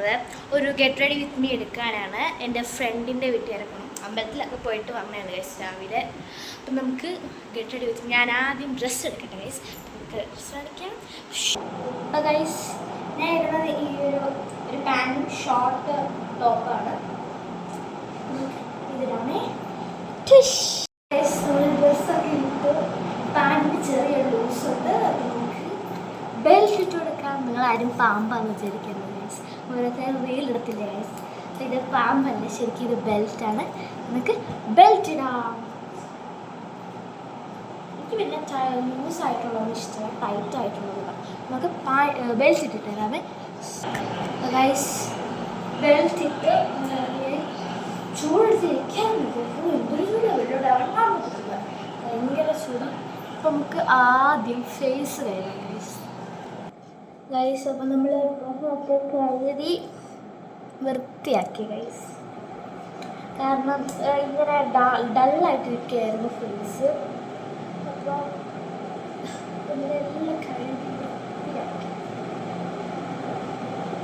വന്നിരിക്കുന്നത് ഒരു get ready with me എടുക്കാനാണ്. എൻ്റെ ഫ്രണ്ടിൻ്റെ വീട്ടുകാരൊക്കെ അമ്പലത്തിലൊക്കെ പോയിട്ട് വന്നതാണ് ഗൈസ് രാവിലെ. അപ്പം നമുക്ക് ഗെറ്റ് റെഡി വിത്ത് ഞാൻ ആദ്യം ഡ്രസ്സ് എടുക്കട്ടെ ഗൈസ്. നമുക്ക് ഡ്രസ്സ് എടുക്കാം. അപ്പോൾ ഗൈസ് ഞാൻ ഇടുന്നത് ഈ ഒരു പാൻറ്റും ഷോർട്ട് ടോപ്പാണ്. ഇതിലാണ് ഡ്രസ്സൊക്കെ ഇട്ട് പാൻറ്റിന് ചെറിയ ലൂസുണ്ട്. നമുക്ക് ബെൽറ്റ് ഇട്ട് കൊടുക്കാം. നിങ്ങളാരും പാമ്പാന്ന് വിചാരിക്കരുത് ഗൈസ്. ഓരോരുത്തർ റീലെടുത്തില്ല ഗൈസ്. ഇത് പാമ്പല്ല, ശരിക്കും ഇത് ബെൽറ്റാണ്. നമുക്ക് ബെൽറ്റ് ഇടാം. എനിക്ക് പിന്നെ ലൂസായിട്ടുള്ളത് ഇഷ്ടമാണ്, ടൈറ്റ് ആയിട്ടുള്ളത്. നമുക്ക് ബെൽറ്റ് ഇട്ടിട്ട് തരാമേ ഗൈസ്. ബെൽറ്റ് ഇട്ട് ചൂടിരിക്കാൻ ഭയങ്കര ചൂട്. അപ്പം നമുക്ക് ആദ്യം ഫേസ് കഴുകാം ഗൈസ്. അപ്പം നമ്മൾ മുഖമൊക്കെ കഴുകി വൃത്തിയാക്കി ഗൈസ്. കാരണം ഇങ്ങനെ ഡള്ളായിട്ടിരിക്കുകയായിരുന്നു ഫേസ്. അപ്പോൾ നമ്മളെല്ലാം കഴുകി വൃത്തിയാക്കി.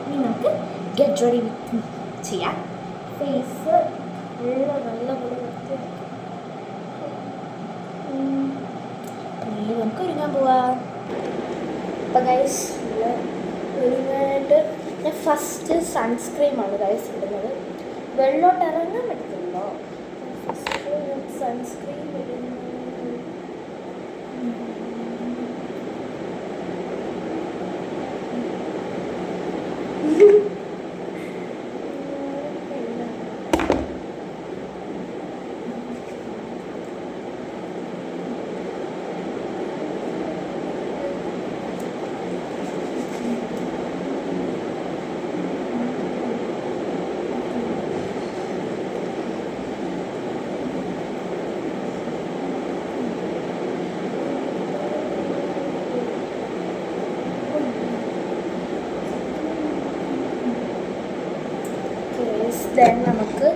ഇനി നമുക്ക് ഗെറ്റ് റെഡി ചെയ്യാം. ഫേസ് നല്ലപോലെ വൃത്തിയാക്കി നമുക്ക് ഒരുങ്ങാൻ പോവാം. അപ്പം ഗൈസ് ഒരുങ്ങാനായിട്ട് ഞാൻ ഫസ്റ്റ് സൺസ്ക്രീമാണ് ഗൈസ് ഇടുന്നത്. വെള്ളോട്ട് ഇറങ്ങാൻ പറ്റുന്നുണ്ടോ? ഫസ്റ്റ് സൺസ്ക്രീൻ ഇടുന്നു. ദെൻ നമുക്ക്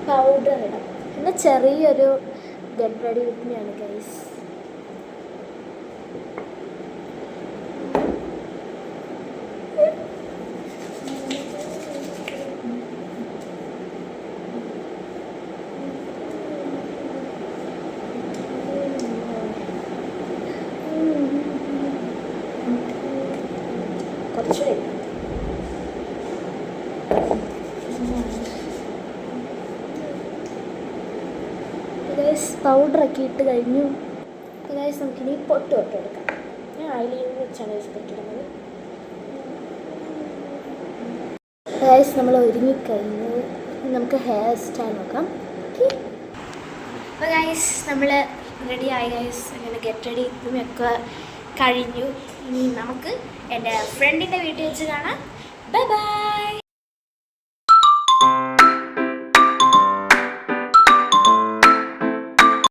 പൗഡർ ഇടാം. പിന്നെ ചെറിയൊരു ഗെറ്റ് റെഡി വിത്ത് മീ ആണ് ഗൈസ്. കുറച്ച് പൗഡറൊക്കെ ഇട്ട് കഴിഞ്ഞു. ഗൈസ് നമുക്കിനി പൊട്ട് എടുക്കാം. ഞാൻ ഐലൈനർ വെച്ചാണ് പൊട്ടിടുന്നത്. ഗൈസ് നമ്മൾ ഒരുങ്ങിക്കഴിഞ്ഞു. നമുക്ക് ഹെയർ സ്റ്റൈൽ നോക്കാം. അപ്പോൾ ഗൈസ് നമ്മൾ റെഡിയായി ഗൈസ്. അങ്ങനെ ഗെറ്റ് റെഡി ഇതുമൊക്കെ കഴിഞ്ഞു. ഇനി നമുക്ക് എൻ്റെ ഫ്രണ്ടിൻ്റെ വീട്ടിൽ വെച്ച് കാണാം. Bye bye.